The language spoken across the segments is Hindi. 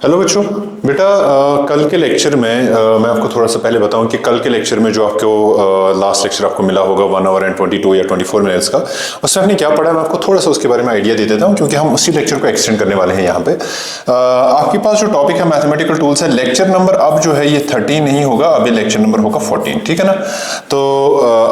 हेलो बच्चों। बेटा कल के लेक्चर में मैं आपको थोड़ा सा पहले बताऊं कि कल के लेक्चर में जो आपको लास्ट लेक्चर आपको मिला होगा 1 आवर एंड 22 या 24 मिनट्स का, उसमें आपने क्या पढ़ा है मैं आपको थोड़ा सा उसके बारे में आइडिया दे देता हूं, क्योंकि हम उसी लेक्चर को एक्सटेंड करने वाले हैं यहाँ पे। आपके पास जो टॉपिक है मैथमेटिकल टूल्स है, लेक्चर नंबर अब जो है ये 13 नहीं होगा, अभी लेक्चर नंबर होगा 14, ठीक है ना। तो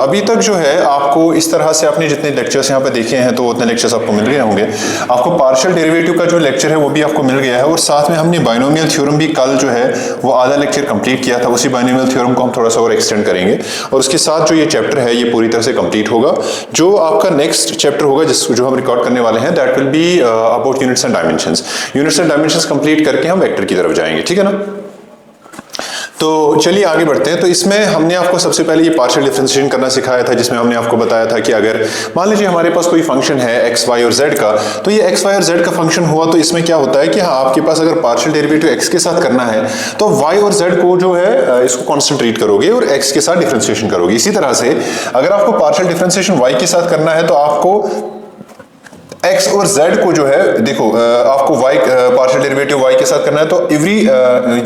अभी तक जो है आपको इस तरह से आपने जितने लेक्चर्स यहाँ पे देखे हैं तो उतने लेक्चर्स आपको मिल गए होंगे। आपको पार्शियल डेरिवेटिव का जो लेक्चर है वो भी आपको मिल गया है, और साथ में हमने बाइनोमियल थ्योरम भी कल जो है वो आधा लेक्चर कंप्लीट किया था। उसी बाइनोमियल थ्योरम को हम थोड़ा सा और एक्सटेंड करेंगे, और उसके साथ जो ये चैप्टर है ये पूरी तरह से कंप्लीट होगा। जो आपका नेक्स्ट चैप्टर होगा जो हम रिकॉर्ड करने वाले हैं, that will be about units and dimensions. Units and dimensions complete करके हम वेक्टर की तरफ जाएंगे, ठीक है ना। तो चलिए आगे बढ़ते हैं। तो इसमें हमने आपको सबसे पहले ये पार्शियल डिफरेंशिएशन करना सिखाया था, जिसमें हमने आपको बताया था कि अगर मान लीजिए हमारे पास कोई फंक्शन है x, y और z का, तो ये x, y और z का फंक्शन हुआ तो इसमें क्या होता है कि हाँ, आपके पास अगर पार्शियल डेरिवेटिव x के साथ करना है तो y और z को जो है इसको कॉन्सेंट्रेट करोगे और x के साथ डिफरेंशिएशन करोगे। इसी तरह से अगर आपको पार्शियल डिफरेंशिएशन y के साथ करना है तो आपको x और z को जो है देखो आपको y पार्शियल डेरिवेटिव y के साथ करना है तो एवरी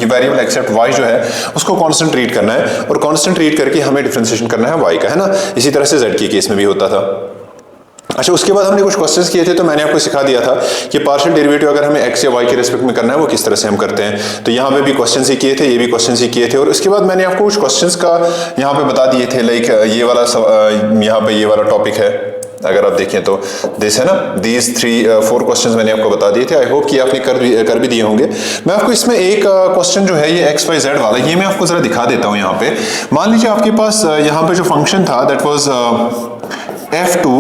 वेरिएबल एक्सेप्ट y जो है उसको कांस्टेंट ट्रीट करना है, और कांस्टेंट ट्रीट करके हमें डिफरेंशिएशन करना है y का, है ना। इसी तरह से z के केस में भी होता था। अच्छा, उसके बाद हमने कुछ क्वेश्चंस किए थे, तो मैंने आपको सिखा दिया था कि पार्शियल डेरिवेटिव अगर हमें x या y के रेस्पेक्ट में करना है वो किस तरह से हम करते हैं। तो यहाँ पे भी क्वेश्चंस ही किए थे, ये भी क्वेश्चंस ही किए थे, और उसके बाद मैंने आपको कुछ क्वेश्चंस का यहाँ पे बता दिए थे, लाइक ये वाला यहाँ पे ये वाला टॉपिक है, अगर आप देखें तो दिस है ना, दीज 4 क्वेश्चंस मैंने आपको बता दिए थे। आई होप कि आपने कर भी दिए होंगे। मैं आपको इसमें एक क्वेश्चन जो है ये x, y, z वाला, ये मैं आपको जरा दिखा देता हूँ। यहाँ पे मान लीजिए आपके पास यहाँ पे जो फंक्शन था that was f2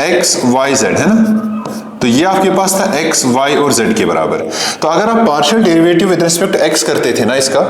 x, y, z, है ना। तो ये आपके पास था x, y और z के बराबर। तो अगर आप partial derivative with respect x करते थे ना इसका,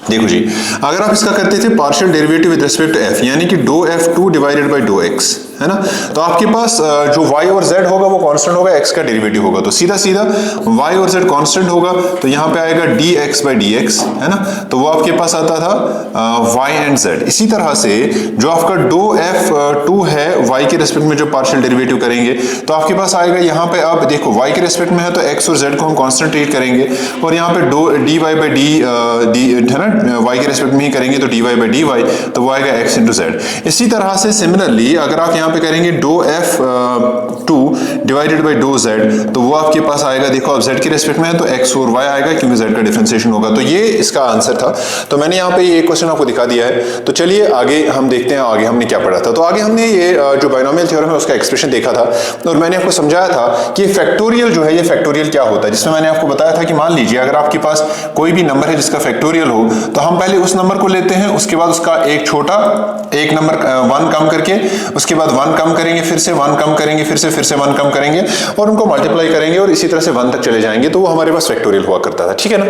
देखो जी, अगर आप इसका करते थे partial derivative with respect to f, यानी कि डो f2 डिवाइडेड बाय डो x, है ना, तो आपके पास जो y और z होगा वो कांस्टेंट होगा, x का डेरिवेटिव होगा, तो सीधा सीधा y और z कांस्टेंट होगा, तो यहाँ पे आएगा dx बाय dx, है ना। तो वो आपके पास आता था y एंड z। इसी तरह से जो आपका डो f2 है y के रेस्पेक्ट में जो पार्शियल डेरिवेटिव करेंगे तो आपके पास आएगा, यहाँ पे आप देखो y के रेस्पेक्ट में है तो x और z को हम कांस्टेंट ट्रीट करेंगे, और यहाँ पे डो dy बाय d है ना, y के रेस्पेक्ट में ही करेंगे तो dy बाय dy, तो वो आएगा x इंटू z। इसी तरह से सिमिलरली अगर आप यहाँ पे करेंगे डो f2 डिवाइडेड बाय डो z, तो वो आपके पास आएगा, देखो अब z के रेस्पेक्ट में है तो x और y आएगा क्योंकि z का डिफरेंशिएशन होगा। तो ये इसका आंसर था। तो मैंने यहाँ पे ये क्वेश्चन आपको दिखा दिया है। तो चलिए आगे हम देखते हैं आगे हमने क्या पढ़ा था। तो आगे हमने ये जो बाइनोमियल थ्योरम है उसका एक्सप्रेशन देखा था, और मैंने आपको समझाया था कि फैक्टोरियल जो है ये फैक्टोरियल क्या होता है, जिसमें मैंने आपको बताया था कि मान लीजिए अगर आपके पास कोई भी नंबर है जिसका फैक्टोरियल हो, तो हम पहले उस नंबर को लेते हैं, उसके बाद उसका एक नंबर 1 कम करके, उसके बाद 1 कम करेंगे, फिर से 1 कम करेंगे, फिर से 1 कम करेंगे, और उनको मल्टीप्लाई करेंगे और इसी तरह से 1 तक चले जाएंगे। तो वो हमारे पास फैक्टोरियल हुआ करता था, ठीक है ना।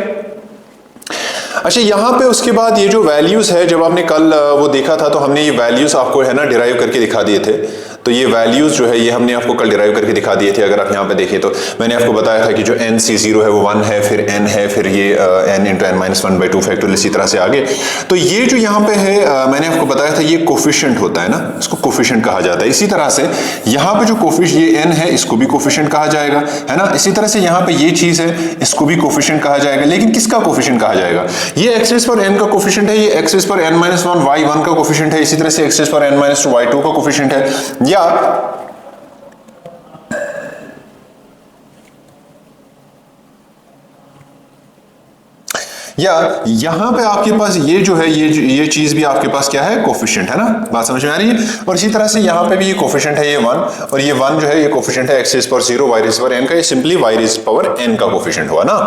अच्छा, यहाँ पे उसके बाद ये जो वैल्यूज है, जब आपने कल वो देखा था तो हमने ये वैल्यूज आपको है ना डिराइव करके दिखा दिए थे। तो ये वैल्यूज जो है ये हमने आपको कल डिराइव करके दिखा दिए थे। अगर आप यहाँ पे देखें तो मैंने आपको बताया था कि जो n c 0 है वो 1 है, फिर n है, फिर ये n into n minus 1 by 2 factorial, इसी तरह से आगे। तो ये जो यहाँ पे है मैंने आपको बताया था ये कोफिशिएंट होता है ना, इसको कोफिशिएंट कहा जाता है। इसी तरह से यहाँ पे जो कोफिशिएंट ये n है इसको भी कोफिशिएंट कहा जाएगा, है ना। इसी तरह से यहाँ पे ये चीज है इसको भी कोफिशिएंट कहा जाएगा, लेकिन किसका कोफिशिएंट कहा जाएगा, ये x रेज़ पर n का कोफिशिएंट है, ये x रेज़ पर n माइनस 1 y1 का कोफिशिएंट है, इसी तरह से x रेज़ पर n माइनस 2 y2 का कोफिशिएंट है, या यहां पे आपके पास ये जो है ये चीज भी आपके पास क्या है, कोफिशिएंट, है ना। बात समझ में आ रही है। और इसी तरह से यहां पे भी ये कोफिशिएंट है, ये 1, और ये 1 जो है ये कोफिशिएंट है x रेज़ पर 0 y रेज़ पर n का, ये simply y rays power n का कोफिशिएंट हुआ ना।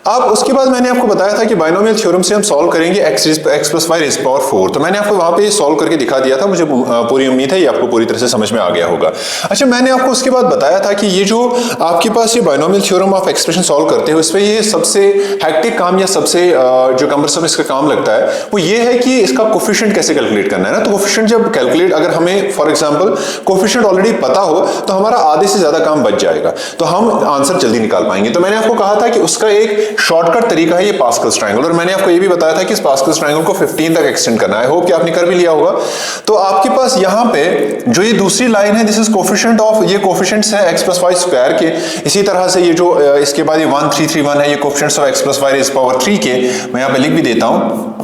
अब उसके बाद मैंने आपको बताया था कि बाइनोमियल थ्योरम से हम सॉल्व करेंगे x plus y rays power 4। तो मैंने आपको वहां पे सॉल्व करके दिखा दिया था। मुझे पूरी उम्मीद है ये आपको पूरी तरह से समझ में आ गया होगा। अच्छा, मैंने आपको उसके बाद बताया था कि ये जो आपके पास ये binomial theorem of expression solve करते हो, इसमें ये सबसे हेक्टिक काम या सबसे जो कम्बरसम इसका काम लगता है वो ये है कि इसका कोफिशिएंट कैसे कैलकुलेट करना है ना। तो कोफिशिएंट जब कैलकुलेट, अगर हमें फॉर एग्जाम्पल कोफिशिएंट ऑलरेडी पता हो तो हमारा आधे से ज्यादा काम बच जाएगा, तो हम आंसर जल्दी निकाल पाएंगे। तो मैंने आपको कहा था कि उसका एक शॉर्टकट तरीका है ये पास्कल्स ट्रायंगल, और मैंने आपको ये भी बताया था कि इस पास्कल्स ट्रायंगल को 15 तक एक्सटेंड करना है। आई होप कि आपने कर भी लिया होगा। तो आपके पास यहाँ पे जो ये दूसरी लाइन है, दिस इज कोफिशिएंट ऑफ, ये कोफिशिएंट्स है x प्लस वाई स्क्वायर के। इसी तरह से ये जो इसके बाद ये 1 3 3 1 है, ये coefficients of x plus y raise power 3 के, मैं यहाँ पे लिख भी देता हूँ।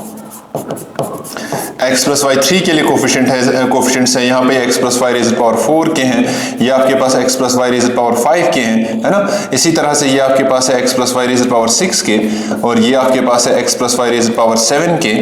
x प्लस वाई 3 के लिए कोफिशिएंट्स है यहाँ पे x plus y raise power 4 के हैं, ये आपके पास x plus y raise power 5 के हैं, है ना। इसी तरह से ये आपके पास है x plus y raise power 6 के, और ये आपके पास है x plus y raise power 7 के,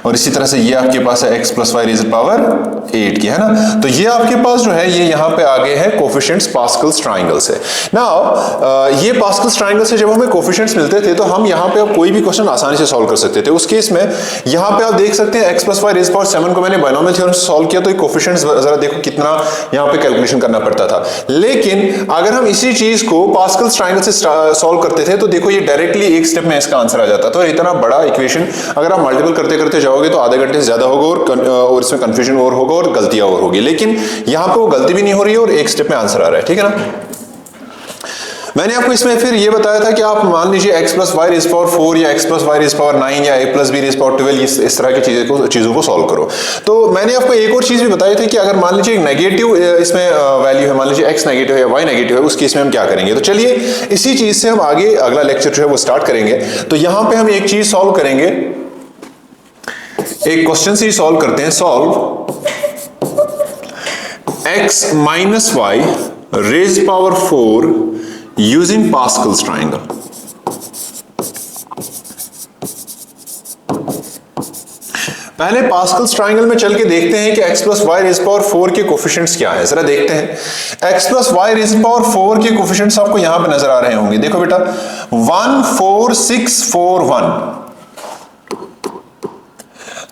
और इसी तरह से ये आपके पास है x plus y raise power 8 की, है ना। तो ये आपके पास जो है ये यहाँ पे आगे है कोफिशिएंट्स पास्कल्स ट्रायंगल से। नाउ ये पास्कल्स ट्रायंगल से जब हमें कोफिशिएंट्स मिलते थे तो हम यहाँ पे अब कोई भी क्वेश्चन आसानी से सॉल्व कर सकते थे। उस केस में यहाँ पे आप देख सकते हैं x plus y raise power 7 को मैंने बायनोमियल थ्योरम से सॉल्व किया, तो ये कोफिशिएंट्स जरा देखो कितना यहाँ पे कैलकुलेशन करना पड़ता था। लेकिन अगर हम इसी चीज को पास्कल्स ट्रायंगल से सॉल्व करते थे तो देखो ये डायरेक्टली एक स्टेप में इसका आंसर आ जाता। तो इतना बड़ा इक्वेशन अगर आप मल्टीपल करते करते जाओगे तो आधे घंटे से ज्यादा होगा, और इसमें कंफ्यूजन और होगा और गलतियां और होगी। लेकिन यहां पे वो गलती भी नहीं हो रही है और एक स्टेप में आंसर आ रहा है, ठीक है ना। मैंने आपको इसमें फिर ये बताया था कि आप मान लीजिए x plus y raise power 4 या x plus y raise power 9 या a plus b raise power 12 इस तरह की चीजों को सॉल्व करो। तो मैंने आपको एक और चीज भी बताई थी कि अगर मान लीजिए एक नेगेटिव इसमें वैल्यू है, मान लीजिए x नेगेटिव है या y नेगेटिव है, उस केस में हम क्या करेंगे। तो चलिए इसी चीज से हम आगे अगला लेक्चर जो है वो स्टार्ट करेंगे। तो यहां पे हम एक चीज सॉल्व करेंगे, एक क्वेश्चन से सॉल्व करते हैं। Solve x minus y raise power 4 using Pascal's triangle. पहले पास्कल्स ट्रायंगल में चल के देखते हैं कि x plus y raise power 4 के कोफिशिएंट्स क्या है, जरा देखते हैं। x plus y raise power 4 के कोफिशिएंट्स आपको यहां पे नजर आ रहे होंगे, देखो बेटा 1 4 6 4 1।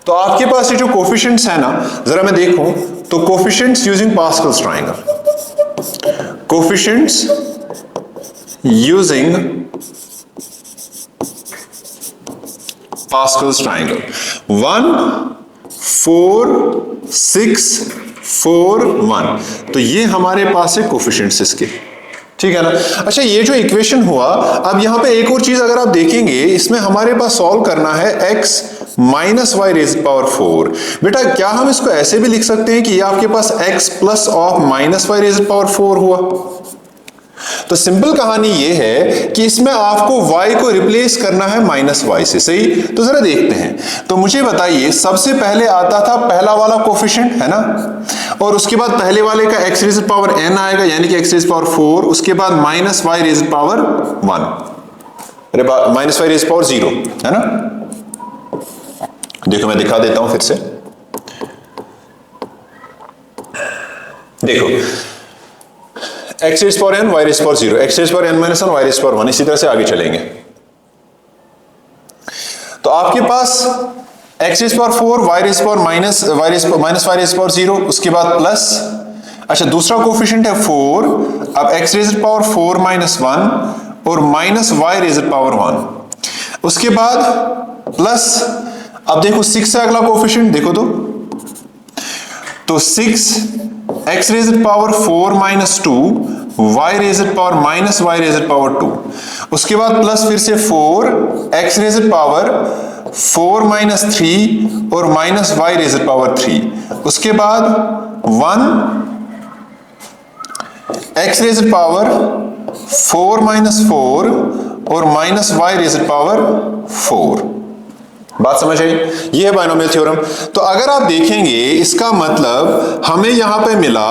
तो आपके पास ये जो कोफिशिएंट्स है ना, जरा मैं देखूं तो coefficients using Pascal's triangle, coefficients using Pascal's triangle 1 4 6 4 1। तो ये हमारे पास है कोफिशिएंट्स इसके, ठीक है ना। अच्छा ये जो इक्वेशन हुआ, अब यहां पे एक और चीज अगर आप देखेंगे, इसमें हमारे पास सॉल्व करना है x minus y raise power 4। बेटा क्या हम इसको ऐसे भी लिख सकते हैं कि ये आपके पास x plus of minus y raise power 4 हुआ। तो सिंपल कहानी ये है कि इसमें आपको y को रिप्लेस करना है माइनस वाई से, सही। तो जरा देखते हैं। तो मुझे बताइए, सबसे पहले आता था पहला वाला कोफिशिएंट, है ना, और उसके बाद पहले वाले का x रेज़ पावर n आएगा, यानी कि x रेज़ पावर 4, उसके बाद माइनस वाई रेज़ पावर 1, अरे माइनस वाई रेज़ पावर 0, है ना। देखो मैं दिखा देता हूं फिर से, देखो x raise power n, y rays power 0, x raise power n minus 1, y rays power 1, इसी तरह से आगे चलेंगे। तो आपके पास x raise power 4, y rays power minus y rays power 0, उसके बाद प्लस, अच्छा दूसरा कोफिशिएंट है 4, अब x रेज़ पावर 4 माइनस 1 और माइनस y रेज़ पावर 1, उसके बाद प्लस, अब देखो 6 है अगला कोफिशिएंट, देखो तो 6 x raise power 4 minus 2 y rays power minus y rays power 2, उसके बाद प्लस फिर से 4 x रेज़ पावर 4 माइनस 3 और माइनस y रेज़ पावर 3, उसके बाद 1 x रेज़ पावर 4 माइनस 4 और माइनस y रेज़ पावर 4। बात समझ आई, ये है बायनोमियल थ्योरम। तो अगर आप देखेंगे इसका मतलब हमें यहां पे मिला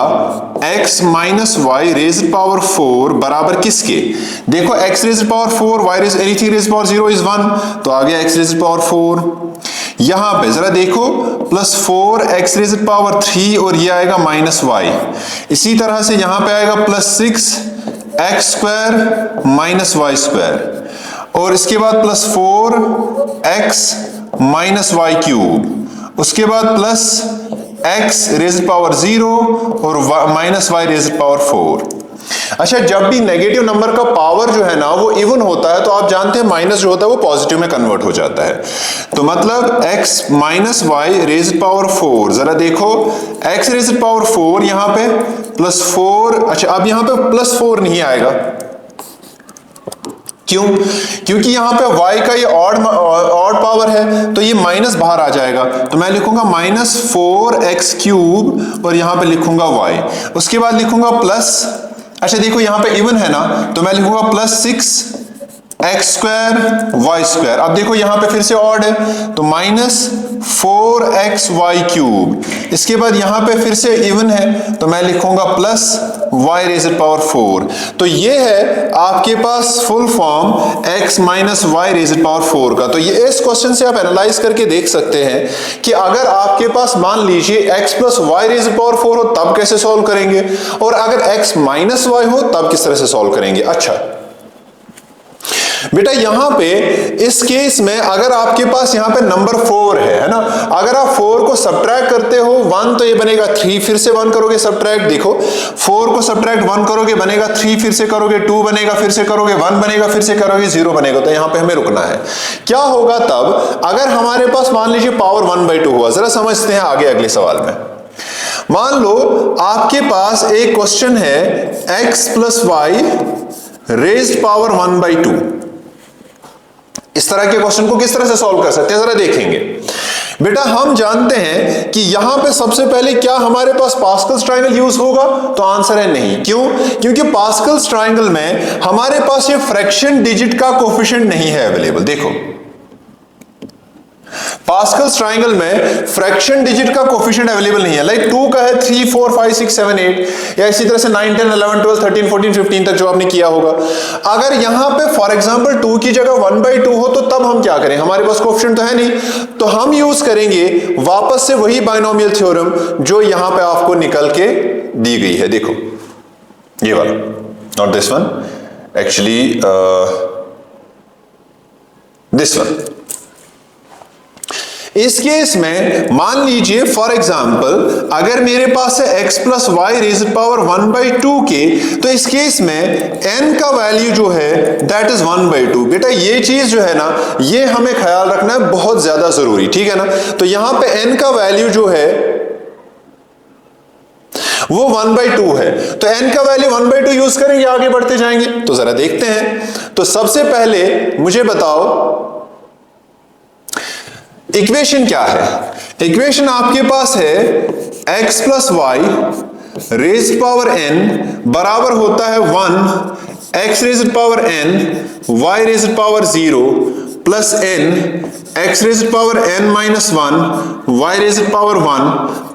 x minus y raise power 4 बराबर किसके, देखो x raise power 4 y raise anything raise power 0 is 1, तो आ गया x रेज़ पावर 4। यहां पे जरा देखो प्लस 4 x रेज़ पावर 3 और ये आएगा माइनस y, इसी तरह से यहां पे आएगा plus 6 x square minus y square, और इसके बाद plus 4 x minus y cube, उसके बाद प्लस x रेज़ पावर 0 और माइनस वाई रेज़ पावर 4। अच्छा जब भी नेगेटिव नंबर का पावर जो है ना वो इवन होता है तो आप जानते हैं माइनस जो होता है वो पॉजिटिव में कन्वर्ट हो जाता है। तो मतलब x minus y raise power 4, जरा देखो x रेज़ पावर 4 यहां पे प्लस 4, अच्छा अब यहां पे प्लस 4 नहीं आएगा, क्यों? क्योंकि यहां पे y का ये ऑड पावर है, तो ये माइनस बाहर आ जाएगा, तो मैं लिखूंगा -4x³ और यहां पे लिखूंगा y, उसके बाद लिखूंगा प्लस, अच्छा देखो यहां पे इवन है ना, तो मैं लिखूंगा +6x² y²। अब देखो यहां पे फिर से ऑड है, तो -4xy³। इसके बाद यहां पे फिर से इवन है, तो मैं लिखूंगा +y⁴। तो ये है आपके पास फुल फॉर्म x - y⁴ का। तो ये इस क्वेश्चन से आप एनालाइज करके देख सकते हैं कि अगर आपके पास मान लीजिए x + y⁴ हो तब कैसे सॉल्व करेंगे, और अगर x - y हो तब किस तरह से सॉल्व करेंगे। अच्छा बेटा यहां पे इस केस में अगर आपके पास यहां पे नंबर 4 है ना, अगर आप 4 को सब्ट्रैक्ट करते हो 1 तो ये बनेगा 3, फिर से 1 करोगे सब्ट्रैक्ट, देखो 4 को सब्ट्रैक्ट 1 करोगे बनेगा 3, फिर से करोगे 2 बनेगा, फिर से करोगे 1 बनेगा, फिर से करोगे 0 बनेगा। तो यहां पे हमें रुकना है। क्या होगा तब अगर हमारे पास मान लीजिए पावर 1/2 हुआ, जरा समझते हैं आगे अगले सवाल में। मान लो आपके पास एक क्वेश्चन है x + y रेज्ड पावर 1/2। इस तरह के क्वेश्चन को किस तरह से सॉल्व कर सकते हैं जरा देखेंगे। बेटा हम जानते हैं कि यहां पे सबसे पहले क्या हमारे पास पास्कल्स ट्रायंगल यूज होगा, तो आंसर है नहीं। क्यों? क्योंकि पास्कल्स ट्रायंगल में हमारे पास ये फ्रैक्शन डिजिट का कोफिशिएंट नहीं है अवेलेबल। देखो पास्कल्स ट्रायंगल में फ्रैक्शन डिजिट का कोफिशिएंट अवेलेबल नहीं है, लाइक 2 का है 3 4 5 6 7 8, या इसी तरह से 9 10 11 12 13 14 15 तक जो आपने किया होगा। अगर यहां पे फॉर एग्जांपल 2 की जगह 1/2 हो तो तब हम क्या करें, हमारे पास कोफिशिएंट तो है नहीं, तो हम यूज करेंगे वापस से वही बाइनोमियल थ्योरम जो यहां पे आपको निकल के दी गई है। देखो ये वाला, not this one, actually this one. इस केस में मान लीजिए फॉर एग्जांपल अगर मेरे पास है x + y⁴ के, तो इस केस में n का वैल्यू जो है दैट इज 1/2। बेटा ये चीज जो है ना, ये हमें ख्याल रखना है, बहुत ज्यादा जरूरी, ठीक है ना। तो यहां पे n का वैल्यू जो है वो 1/2 है, तो n का वैल्यू 1/2 यूज करेंगे, आगे बढ़ते जाएंगे। तो जरा देखते हैं। तो सबसे पहले मुझे बताओ इक्वेशन क्या है। इक्वेशन आपके पास है x + y raised power n बराबर होता है 1 x raised power n y raised power 0 plus n x raised power n - 1 y raised power 1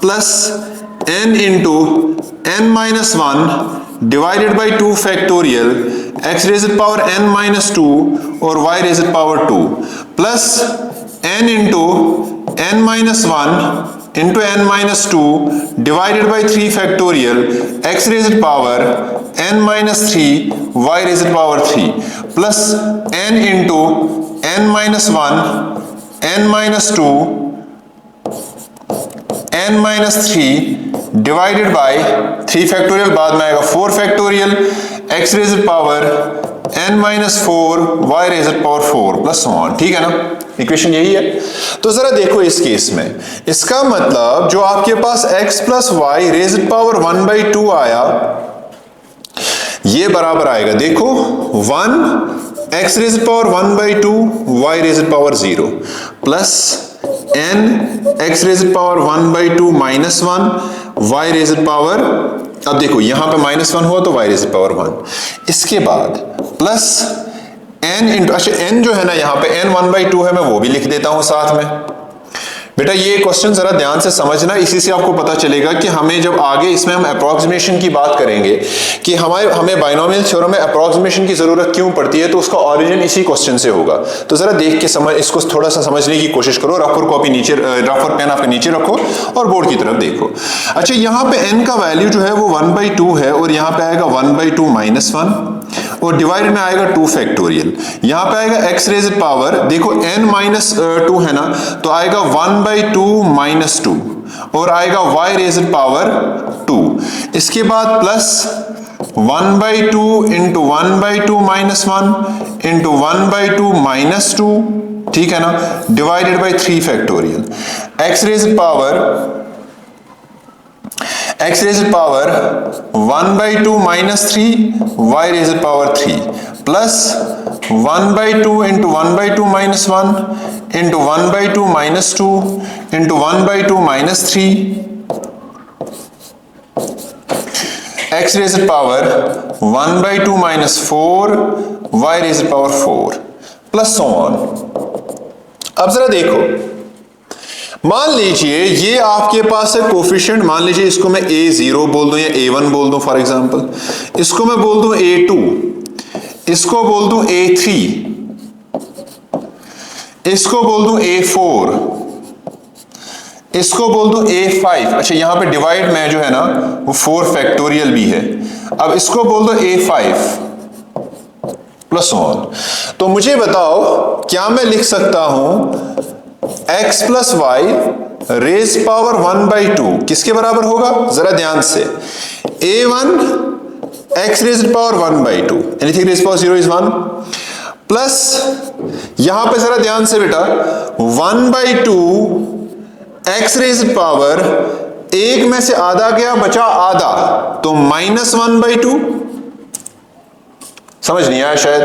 plus n into n - 1 divided by 2 factorial x raised power n - 2 और y raised power 2 plus n into n - 1 into n - 2 divided by 3 factorial x raised power n - 3 y raised power 3 plus n into n - 1 n - 2 n - 3 divided by 3 factorial, बाद में आएगा 4 factorial x raised power n - 4 y raised power 4 plus 1, ठीक है ना। इक्वेशन यही है। तो जरा देखो इस केस में, इसका मतलब जो आपके पास x + y रेज्ड पावर 1/2 आया, ये बराबर आएगा, देखो 1 x raised power 1/2 y raised power 0 plus n x raised power 1/2 - 1 y raised power, अब देखो यहां पे -1 हुआ तो y रेज्ड पावर 1, इसके बाद प्लस n इंटू, अच्छा n जो है ना यहाँ पे n 1/2 है, मैं वो भी लिख देता हूं साथ में। बेटा ये क्वेश्चन जरा ध्यान से समझना, इसी से आपको पता चलेगा कि हमें जब आगे इसमें हम अप्रोक्सीमेशन की बात करेंगे कि हमें बाइनोमियल थ्योरम में अप्रोक्सीमेशन की जरूरत क्यों पड़ती है, तो उसका ओरिजिन इसी क्वेश्चन से होगा। तो जरा देख के समझ, इसको थोड़ा सा समझने की कोशिश करो। रफर कॉपी नीचे, रफर पेन आपके नीचे रखो और बोर्ड की तरफ देखो। अच्छा यहाँ पे n का वैल्यू जो है वो 1/2 है और यहाँ पे आएगा 1/2 - 1 और डिवाइड में आएगा 2 फैक्टोरियल, यहाँ पे आएगा x रेज्ड पावर, देखो n - 2 है ना, तो आएगा 1/2 - 2 और आएगा y रेज्ड पावर 2, इसके बाद प्लस 1/2 इंटू 1/2 - 1 इंटू 1/2 - 2, ठीक है ना, divided by 3 factorial x raised power x raise power 1/2 minus 3 y rays power 3 plus 1/2 into 1/2 minus 1 into 1/2 minus 2 into 1/2 minus 3 x raise power 1/2 minus 4 y rays power 4 plus so on. अब जरा देखो, मान लीजिए ये आपके पास है कोफिशिएंट, मान लीजिए इसको मैं a0 बोल दूं या a1 बोल दूं फॉर एग्जांपल, इसको मैं बोल दूं a2, इसको बोल दूं a3, इसको बोल दूं a4, इसको बोल दूं a5। अच्छा यहां पे डिवाइड में जो है ना वो 4 फैक्टोरियल भी है। अब इसको बोल दो a5 प्लस 1। तो मुझे बताओ क्या मैं लिख सकता हूं x plus y raise power 1/2 किसके बराबर होगा? जरा ध्यान से, a1 x raise power 1/2, anything raise power 0 is 1, plus यहां पे जरा ध्यान से बेटा 1/2 x रेज पावर, एक में से आधा गया बचा आधा, तो माइनस 1/2। समझ नहीं आया शायद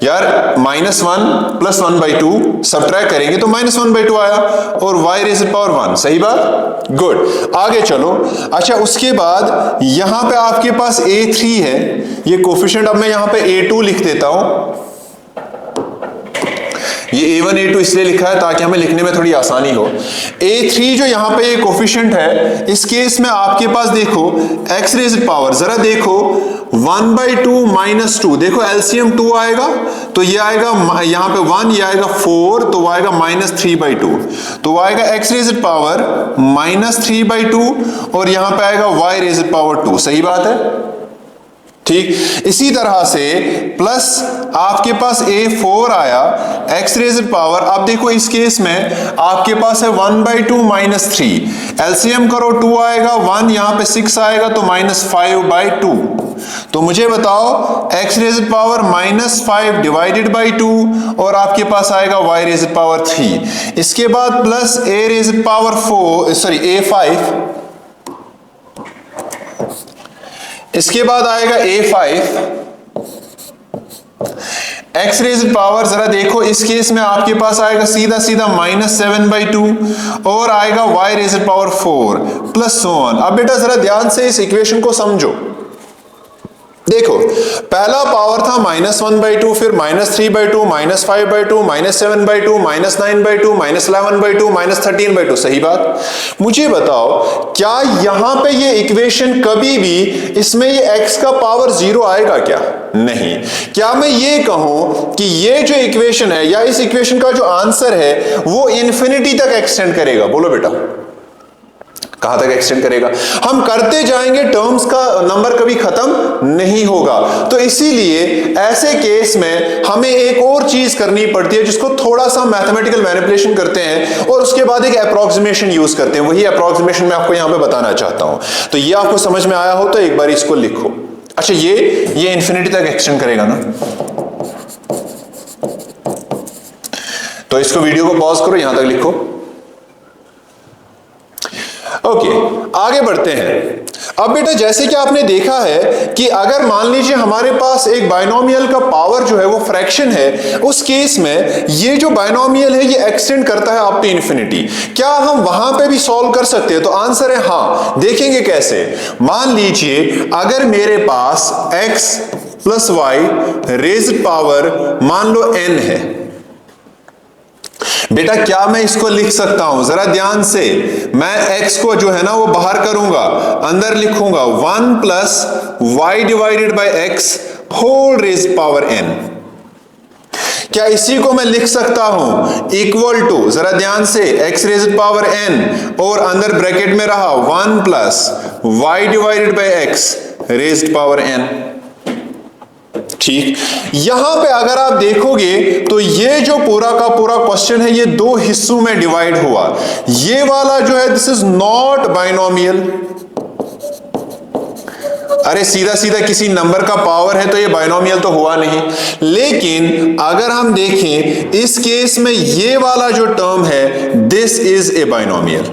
यार, -1 प्लस 1/2 सब्ट्रैक्ट करेंगे तो -1/2 आया, और y रेज़ पावर 1, सही बात, गुड। आगे चलो, अच्छा उसके बाद यहां पे आपके पास a3 है, ये कोफिशिएंट, अब मैं यहां पे a2 लिख देता हूं, ये a1 a2 इसलिए लिखा है ताकि हमें लिखने में थोड़ी आसानी हो। a3 जो यहां पे ये कोफिशिएंट है, इस केस में आपके पास देखो x रेज़ पावर, जरा देखो 1/2 माइनस 2, देखो एलसीएम 2 आएगा तो ये आएगा यहां पे 1, ये आएगा 4, तो वो आएगा -3/2, तो वो आएगा x रेज़ पावर -3/2 और यहां पे आएगा y रेज़ पावर 2, सही बात है, ठीक। इसी तरह से प्लस आपके पास a4 आया x रेज़ पावर, अब देखो इस केस में आपके पास है 1/2 माइनस 3, एलसीएम करो 2 आएगा, 1 यहां पे 6 आएगा तो -5/2। तो मुझे बताओ x raise power -5 divided by 2 और आपके पास आएगा y रेज़ पावर 3। इसके बाद plus a rays power 4, sorry a5, इसके बाद आएगा a5 x रेज़ पावर, जरा देखो इस केस में आपके पास आएगा सीधा सीधा -7/2 और आएगा y rays power 4 plus so on. अब बेटा जरा ध्यान से इस इक्वेशन को समझो, देखो पहला पावर था -1/2, फिर -3/2, -5/2, -7/2, -9/2, -11/2, -13/2, सही बात। मुझे बताओ क्या यहां पे ये इक्वेशन कभी भी इसमें ये x का पावर 0 आएगा क्या? नहीं। क्या मैं ये कहूं कि ये जो इक्वेशन है या इस इक्वेशन का जो आंसर है वो इंफिनिटी तक एक्सटेंड करेगा? बोलो बेटा, कहां तक एक्सटेंड करेगा? हम करते जाएंगे, टर्म्स का नंबर कभी खत्म नहीं होगा। तो इसीलिए ऐसे केस में हमें एक और चीज करनी पड़ती है जिसको थोड़ा सा मैथमेटिकल मैनिपुलेशन करते हैं और उसके बाद एक अप्रोक्सीमेशन यूज करते हैं। वही अप्रोक्सीमेशन मैं आपको यहां पे बताना चाहता हूं। तो ये आपको समझ में आया हो तो एक बार इसको लिखो। अच्छा ये इंफिनिटी तक एक्सटेंड करेगा ना, तो इसको वीडियो को पॉज करो, यहां तक लिखो। ओके, आगे बढ़ते हैं। अब बेटा जैसे कि आपने देखा है कि अगर मान लीजिए हमारे पास एक बाइनोमियल का पावर जो है वो फ्रैक्शन है, उस केस में ये जो बाइनोमियल है ये एक्सटेंड करता है अप टू इंफिनिटी। क्या हम वहां पे भी सॉल्व कर सकते हैं? तो आंसर है हाँ। देखेंगे कैसे। मान लीजिए अगर मेरे पास x plus y raised power मान लो n है, बेटा क्या मैं इसको लिख सकता हूं? जरा ध्यान से, मैं x को जो है ना वो बाहर करूंगा, अंदर लिखूंगा 1 plus y divided by x whole raise power n। क्या इसी को मैं लिख सकता हूं इक्वल टू, जरा ध्यान से, x रेज पावर n और अंदर ब्रैकेट में रहा 1 plus y divided by x raise power n। ठीक, यहां पे अगर आप देखोगे तो ये जो पूरा का पूरा क्वेश्चन है ये दो हिस्सों में डिवाइड हुआ। ये वाला जो है दिस इज नॉट बाइनोमियल। अरे सीधा सीधा किसी नंबर का पावर है तो ये बाइनोमियल तो हुआ नहीं। लेकिन अगर हम देखें इस केस में ये वाला जो टर्म है दिस इज ए बाइनोमियल।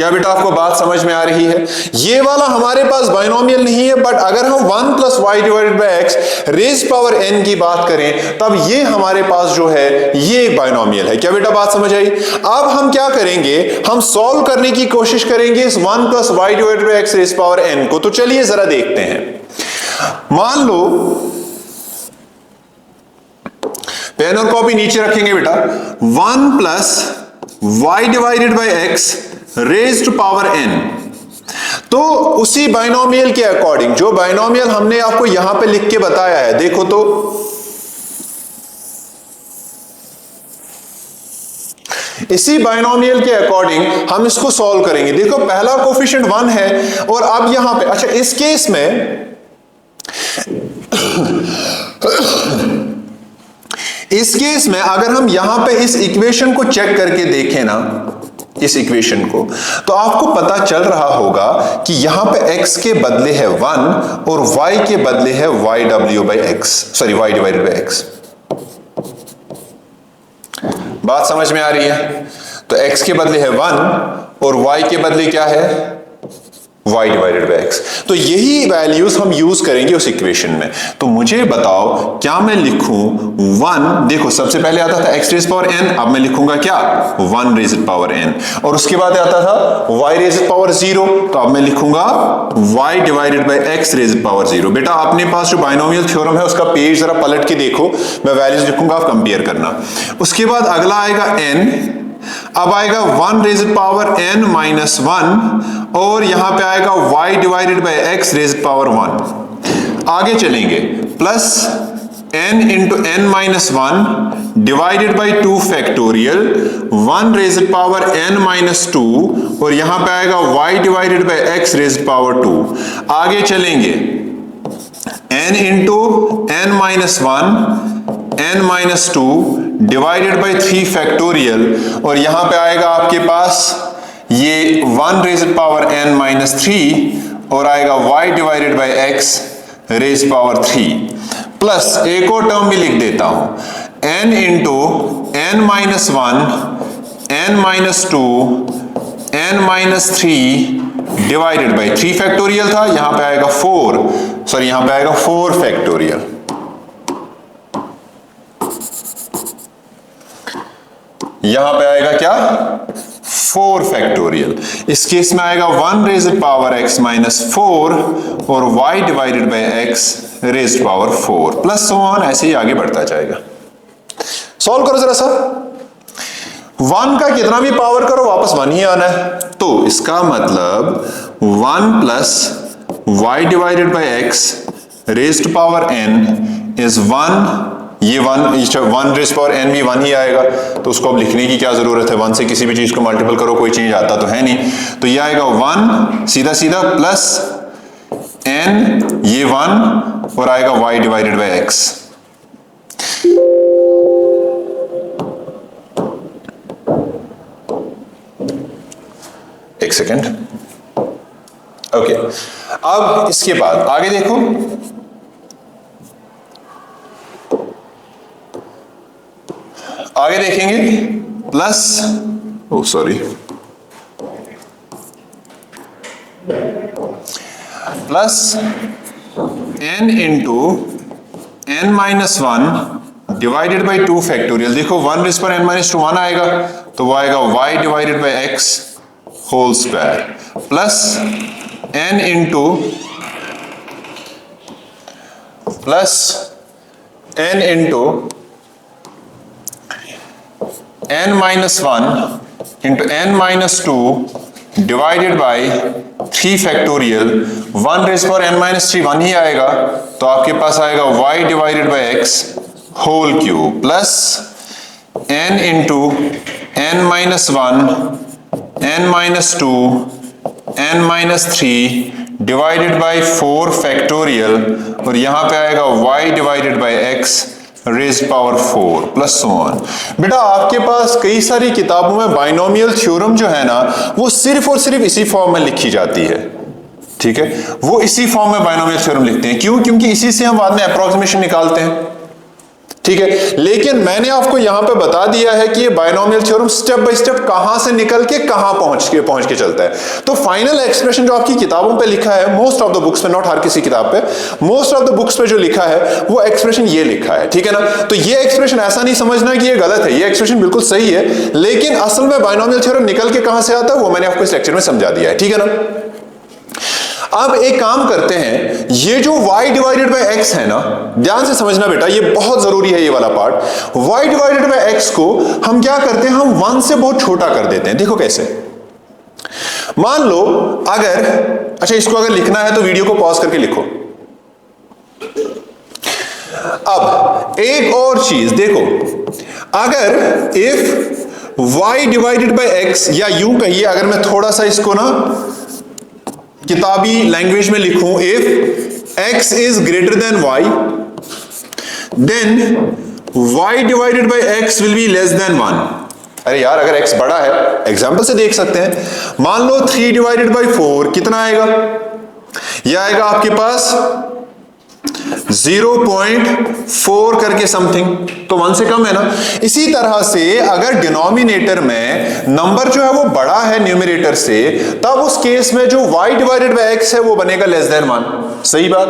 क्या बेटा आपको बात समझ में आ रही है? ये वाला हमारे पास बाइनोमियल नहीं है, बट अगर हम 1 plus y divided by x raise power n की बात करें तब ये हमारे पास जो है ये एक बाइनोमियल है। क्या बेटा बात समझ आई? अब हम क्या करेंगे, हम सॉल्व करने की कोशिश करेंगे इस 1 plus y divided by x raise power n को। तो चलिए जरा देखते हैं। मान लो पेन और कॉपी नीचे रखेंगे बेटा, 1 plus y divided by x raised power n। तो उसी बाइनोमियल के अकॉर्डिंग, जो बाइनोमियल हमने आपको यहां पे लिख के बताया है, देखो तो इसी बाइनोमियल के अकॉर्डिंग हम इसको सॉल्व करेंगे। देखो पहला कोफिशिएंट 1 है और अब यहां पे, अच्छा इस केस में अगर हम यहां पे इस इक्वेशन को चेक करके देखें ना, इस इक्वेशन को, तो आपको पता चल रहा होगा कि यहां पे x के बदले है 1 और y के बदले है yw by x, sorry y divided by x. बात समझ में आ रही है? तो x के बदले है 1 और y के बदले क्या है, y डिवाइडेड बाई एक्स। तो यही वैल्यूज हम यूज करेंगे उस इक्वेशन में। तो मुझे बताओ क्या मैं लिखूं 1, देखो सबसे पहले आता था x रेज़ पावर n, अब मैं लिखूंगा क्या 1 रेज़ पावर n, और उसके बाद आता था y रेज़ पावर 0, तो अब मैं लिखूंगा y divided by x raise power 0। बेटा अपने पास जो बाइनोमियल थ्योरम है उसका पेज जरा पलट के देखो, मैं वैल्यूज लिखूंगा, आप कंपेयर करना। उसके बाद अगला आएगा n, अब आएगा 1 रेज़ पावर n माइनस 1 और यहां पे आएगा y divided by x raise power 1। आगे चलेंगे plus n into n minus 1 divided by 2 factorial 1 raise power n minus 2 और यहां पे आएगा y divided by x raise power 2। आगे चलेंगे n into n minus 1 n minus 2 divided by 3 factorial और यहां पे आएगा आपके पास ये 1 रेज़ पावर n माइनस 3 और आएगा y divided by x raise power 3, plus एक और टर्म भी लिख देता हूं n into n minus 1 n minus 2 n minus 3 divided by 3 factorial था, यहां पे आएगा 4 फैक्टोरियल। यहां पे आएगा क्या 4 फैक्टोरियल। इस केस में आएगा 1 रेज़ पावर x माइनस 4 और y divided by x raise power 4 plus so on, ऐसे ही आगे बढ़ता जाएगा। सॉल्व करो जरा सा, 1 का कितना भी पावर करो वापस 1 ही आना है। तो इसका मतलब 1 plus y divided by x raised power n is 1, ये 1 रेज़ पावर n भी 1 ही आएगा, तो उसको अब लिखने की क्या जरूरत है, 1 से किसी भी चीज को मल्टीपल करो कोई चेंज आता तो है नहीं। तो ये आएगा 1 सीधा सीधा प्लस n, ये 1 और आएगा y डिवाइडेड बाई x। एक सेकेंड, ओके। अब इसके बाद आगे देखो, आगे देखेंगे plus plus n into n minus 1 divided by 2 factorial. देखो 1 रेज़ पर n माइनस 2 1 आएगा, तो वो आएगा y divided by x whole square plus n into n minus 1 into n minus 2 divided by 3 factorial. 1 raise power n minus 3 1 ही आएगा, तो आपके पास आएगा y divided by x whole cube plus n into n minus 1 n minus 2 n minus 3 divided by 4 factorial और यहां पे आएगा y divided by x raise power 4 plus so on. बेटा आपके पास कई सारी किताबों में बाइनोमियल थ्योरम जो है ना वो सिर्फ और सिर्फ इसी फॉर्म में लिखी जाती है, ठीक है, वो इसी फॉर्म में बाइनोमियल थ्योरम लिखते हैं। क्यों? क्योंकि इसी से हम बाद में अप्रोक्सीमेशन निकालते हैं। ठीक है, लेकिन मैंने आपको यहां पे बता दिया है कि ये binomial theorem step by step कहां से निकल के कहां पहुंच के चलता है। तो फाइनल एक्सप्रेशन जो आपकी किताबों पे लिखा है, मोस्ट ऑफ द बुक्स पे, नॉट हर किसी किताब पे, मोस्ट ऑफ द बुक्स पे जो लिखा है वो एक्सप्रेशन ये लिखा है, ठीक है ना। तो ये एक्सप्रेशन ऐसा नहीं समझना कि ये गलत है, ये एक्सप्रेशन बिल्कुल सही है, लेकिन असल में बायनोमियल थ्योरम निकल के कहां से आता है वो मैंने आपको इस लेक्चर में समझा दिया है, ठीक है ना। अब एक काम करते हैं, ये जो y डिवाइडेड बाय x है ना, ध्यान से समझना बेटा, ये बहुत जरूरी है ये वाला part. y divided by x को हम क्या करते हैं, हम 1 से बहुत छोटा कर देते हैं। देखो कैसे, मान लो अगर, अच्छा इसको अगर लिखना है तो वीडियो को पॉज करके लिखो। अब एक और चीज देखो, अगर if y divided by x, या यूं कहिए, अगर मैं थोड़ा सा इसको ना किताबी लैंग्वेज में लिखूं, if x is greater than y, then y divided by x will be less than 1। अरे यार, अगर x बड़ा है, एग्जांपल से देख सकते हैं, मान लो 3 डिवाइडेड बाय 4 कितना आएगा, यह आएगा आपके पास 0.4 करके समथिंग, तो 1 से कम है ना। इसी तरह से अगर डिनोमिनेटर में नंबर जो है वो बड़ा है न्यूमरेटर से, तब उस केस में जो y डिवाइडेड बाय x है वो बनेगा लेस देन 1। सही बात।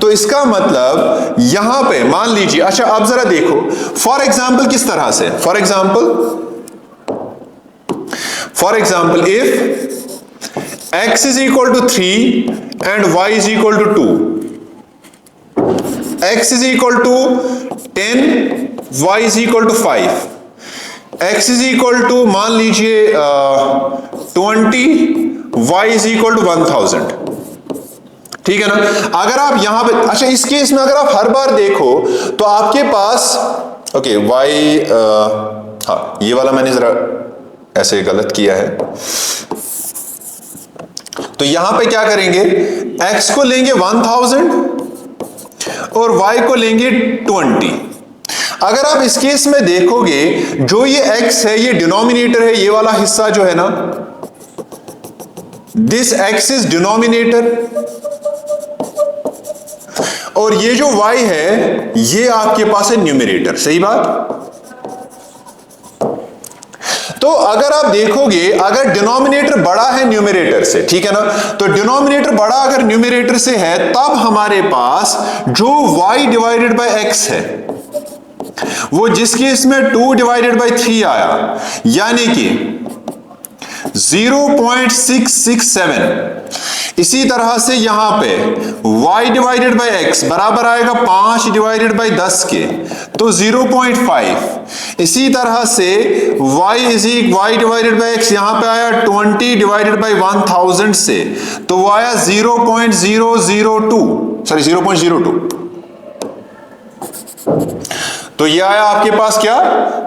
तो इसका मतलब यहां पे मान लीजिए, अच्छा अब जरा देखो, फॉर एग्जाम्पल किस तरह से, for example if x is equal to 3 and y is equal to 2, x is equal to 10, y is equal to 5, x is equal to मान लीजिए 20, y is equal to 1000, ठीक है ना। अगर आप यहां पे, अच्छा इस केस में अगर आप हर बार देखो तो आपके पास, ओके y, हाँ ये वाला मैंने जरा ऐसे गलत किया है, तो यहां पे क्या करेंगे, x को लेंगे 1000 और y को लेंगे 20। अगर आप इस केस में देखोगे, जो ये x है ये डिनोमिनेटर है, ये वाला हिस्सा जो है ना, दिस x इज डिनोमिनेटर, और ये जो y है ये आपके पास है न्यूमरेटर। सही बात। तो अगर आप देखोगे, अगर डिनोमिनेटर बड़ा है न्यूमरेटर से, ठीक है ना, तो डिनोमिनेटर बड़ा अगर न्यूमरेटर से है, तब हमारे पास जो y डिवाइडेड बाय x है वो जिस केस में 2 डिवाइडेड बाय 3 आया, यानी कि 0.667, इसी तरह से यहां पे y डिवाइडेड बाय x बराबर आएगा 5 डिवाइडेड बाय 10 के, तो 0.5। इसी तरह से y डिवाइडेड बाय x यहां पे आया 20 डिवाइडेड बाय 1000 से, तो वो आया 0.002। तो ये आया आपके पास क्या,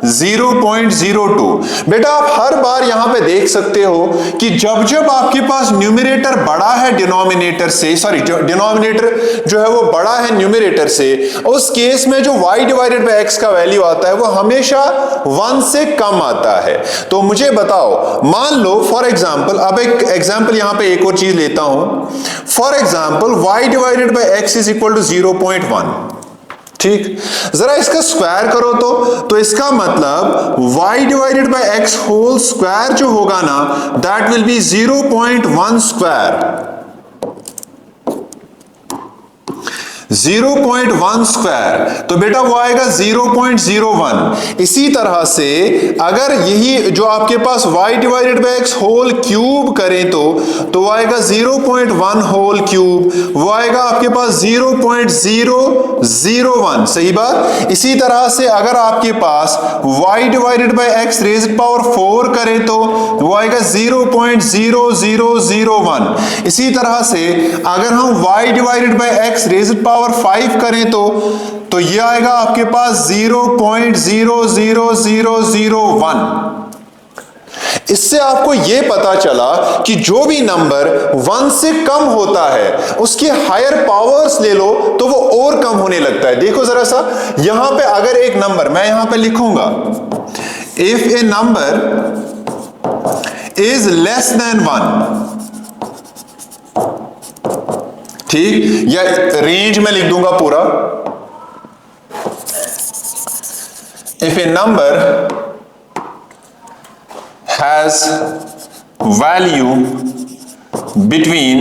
0.02। बेटा आप हर बार यहां पे देख सकते हो कि जब जब आपके पास न्यूमरेटर बड़ा है डिनोमिनेटर से, सॉरी डिनोमिनेटर जो है वो बड़ा है न्यूमरेटर से, उस केस में जो y डिवाइडेड बाय x का वैल्यू आता है वो हमेशा 1 से कम आता है। तो मुझे बताओ, मान लो फॉर एग्जाम्पल, अब एक एग्जाम्पल यहां पे एक और चीज लेता हूं, for example y divided by x is equal to 0.1, ठीक। जरा इसका स्क्वायर करो तो इसका मतलब y divided by x whole square जो होगा ना, that will be 0.1 square, 0.1 square, तो बेटा वो आएगा 0.01। इसी तरह से अगर यही जो आपके पास y divided by x whole cube करें तो वो आएगा 0.1 होल क्यूब, वो आएगा आपके पास 0.001। सही बात। इसी तरह से अगर आपके पास y divided by x raised power 4 करें तो वो आएगा 0.0001। इसी तरह से अगर हम y divided by x raised power 5 करें तो ये आएगा आपके पास 0.00001। इससे आपको यह पता चला कि जो भी नंबर 1 से कम होता है उसके हायर पावर्स ले लो तो वो और कम होने लगता है। देखो जरा सा, यहां पे अगर एक नंबर मैं यहां पे लिखूंगा, if A number is less than 1, ठीक, या रेंज में लिख दूंगा पूरा, a number has value between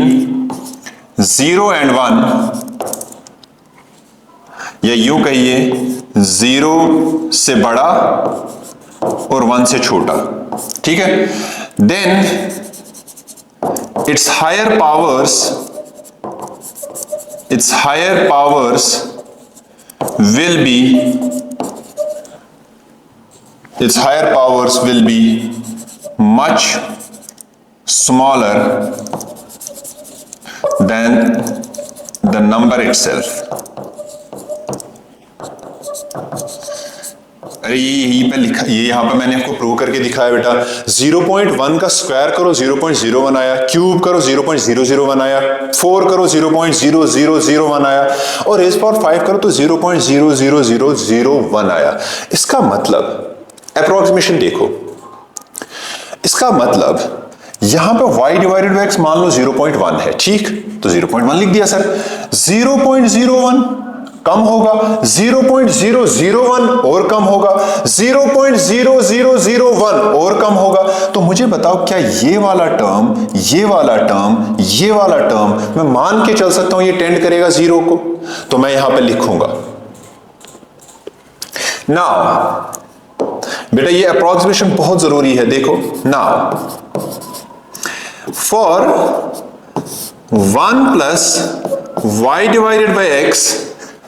0 and 1, या यूं कहिए 0 से बड़ा और 1 से छोटा, ठीक है, then its higher powers will be much smaller than the number itself. अरे यहीं पे लिखा, ये यहां पे मैंने आपको प्रूव करके दिखाया बेटा। 0.1 का स्क्वायर करो 0.01 आया, क्यूब करो 0.001 आया, 4 करो 0.0001 आया, और रेज़ पावर 5 करो तो 0.00001 आया। इसका मतलब अप्रोक्सीमेशन देखो, इसका मतलब यहां पे y डिवाइडेड बाय x मान लो 0.1 है, ठीक, तो 0.1 लिख दिया सर। 0.01 कम होगा, 0.001 और कम होगा, 0.0001 और कम होगा। तो मुझे बताओ क्या ये वाला टर्म, ये वाला टर्म, ये वाला टर्म मैं मान के चल सकता हूं ये टेंड करेगा 0 को? तो मैं यहां पे लिखूंगा। नाउ बेटा ये अप्रोक्सीमेशन बहुत जरूरी है, देखो। Now for 1 plus y divided by x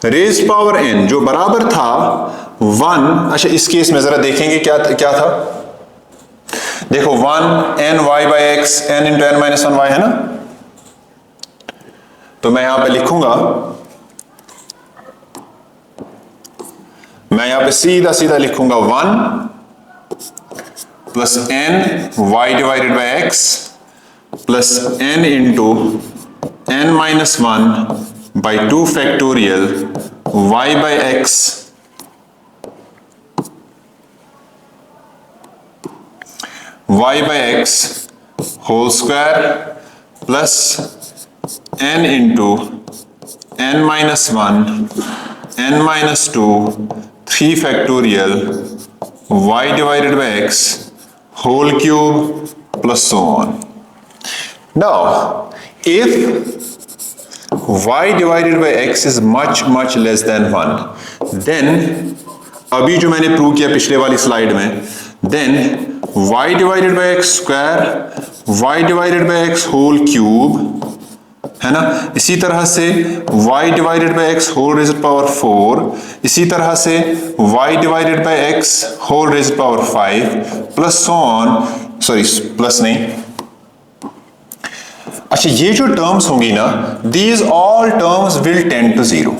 raise power n जो बराबर था 1, अच्छा इस केस में जरा देखेंगे क्या था, देखो 1 n y by x, n into n minus 1 y है ना, तो मैं यहां पे लिखूंगा, मैं यहां पे सीधा सीधा लिखूंगा 1 plus n y divided by x plus n into n minus 1 by 2 factorial y by x whole square plus n into n minus 1 n minus 2 3 factorial y divided by x whole cube plus so on. Now if y divided by x is much less than 1, then अभी जो मैंने प्रूव किया पिछले वाली स्लाइड में, then y divided by x square, y divided by x whole cube, है ना, इसी तरह से y divided by x whole raised power 4, इसी तरह से y divided by x whole raised power 5 plus so on, sorry plus नहीं, अच्छा ये जो टर्म्स होंगी ना, these all terms will tend to 0,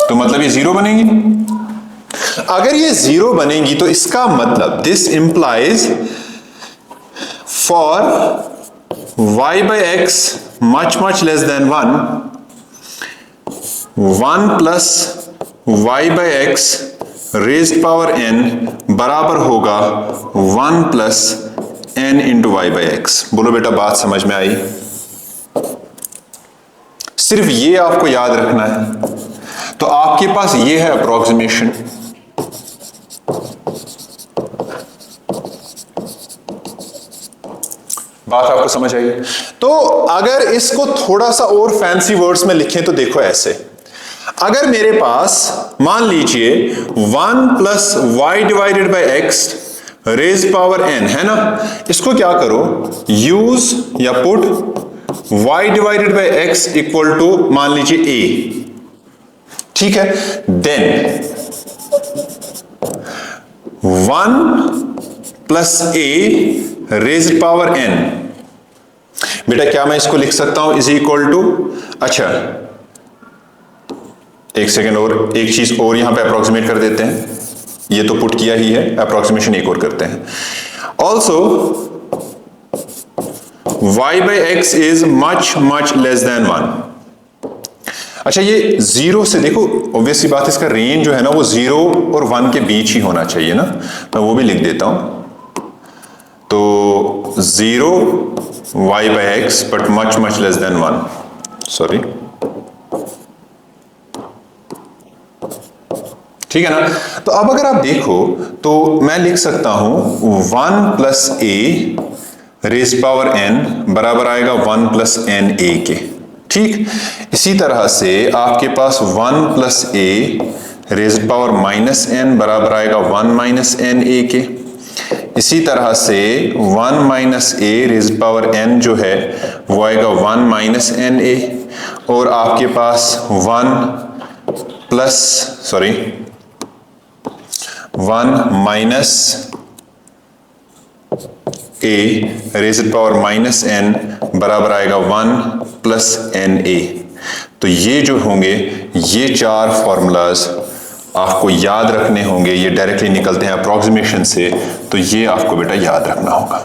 तो मतलब ये 0 बनेंगी। अगर ये 0 बनेंगी तो इसका मतलब this implies for y by x much less than 1 plus y by x raised power n बराबर होगा 1 plus n into y by x. बोलो बेटा बात समझ में आई? सिर्फ ये आपको याद रखना है। तो आपके पास ये है अप्रोक्सीमेशन। बात आपको समझ आई? तो अगर इसको थोड़ा सा और फैंसी वर्ड्स में लिखें तो देखो ऐसे, अगर मेरे पास मान लीजिए 1 plus y divided by x raise power n है ना, इसको क्या करो, यूज या put y divided by x equal to मान लीजिए a, ठीक है, then 1 plus a raised power n, बेटा क्या मैं इसको लिख सकता हूं इज इक्वल टू, अच्छा एक सेकेंड और एक चीज और यहां पे अप्रोक्सीमेट कर देते हैं, ये तो पुट किया ही है, अप्रोक्सीमेशन एक और करते हैं। Also y by x is much less than 1। अच्छा ये 0 से देखो, ऑब्वियसली बात इसका रेंज जो है ना वो 0 और 1 के बीच ही होना चाहिए ना, मैं वो भी लिख देता हूं। तो 0 y by x but much less than 1, sorry ठीक है ना। तो अब अगर आप देखो तो मैं लिख सकता हूं 1 प्लस ए रेज पावर n बराबर आएगा 1 प्लस एन ए के। ठीक, इसी तरह से आपके पास 1 प्लस ए रेज पावर माइनस n बराबर आएगा 1 माइनस एन ए के। इसी तरह से 1 माइनस ए रेज पावर n जो है वो आएगा 1 माइनस एन ए, और आपके पास 1 माइनस ए रेज़ पावर माइनस एन बराबर आएगा 1 प्लस एन ए। तो ये जो होंगे ये चार फॉर्मूलाज आपको याद रखने होंगे, ये डायरेक्टली निकलते हैं अप्रोक्सीमेशन से, तो ये आपको बेटा याद रखना होगा।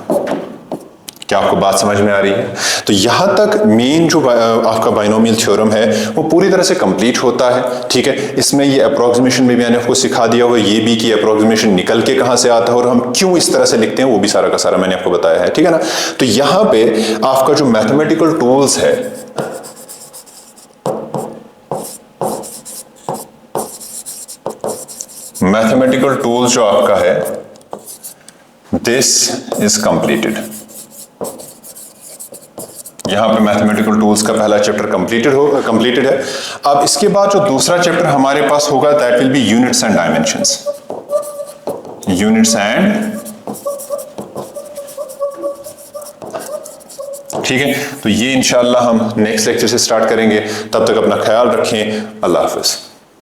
क्या आपको बात समझ में आ रही है? तो यहां तक मेन जो आपका बाइनोमियल थ्योरम है वो पूरी तरह से कंप्लीट होता है। ठीक है, इसमें ये अप्रोक्सीमेशन में भी मैंने आपको सिखा दिया होगा, ये भी कि अप्रोक्सीमेशन निकल के कहां से आता है और हम क्यों इस तरह से लिखते हैं वो भी सारा का सारा मैंने आपको बताया है। ठीक है ना। तो यहां पे आपका जो मैथमेटिकल टूल्स है, मैथमेटिकल टूल्स जो आपका है, दिस इज कंप्लीटेड। यहां पे मैथमेटिकल टूल्स का पहला चैप्टर कंप्लीटेड है। अब इसके बाद जो दूसरा चैप्टर हमारे पास होगा that will B units and dimensions. Units and, ठीक है, तो ये इंशाल्लाह हम नेक्स्ट लेक्चर से स्टार्ट करेंगे। तब तक अपना ख्याल रखें। अल्लाह हाफिज।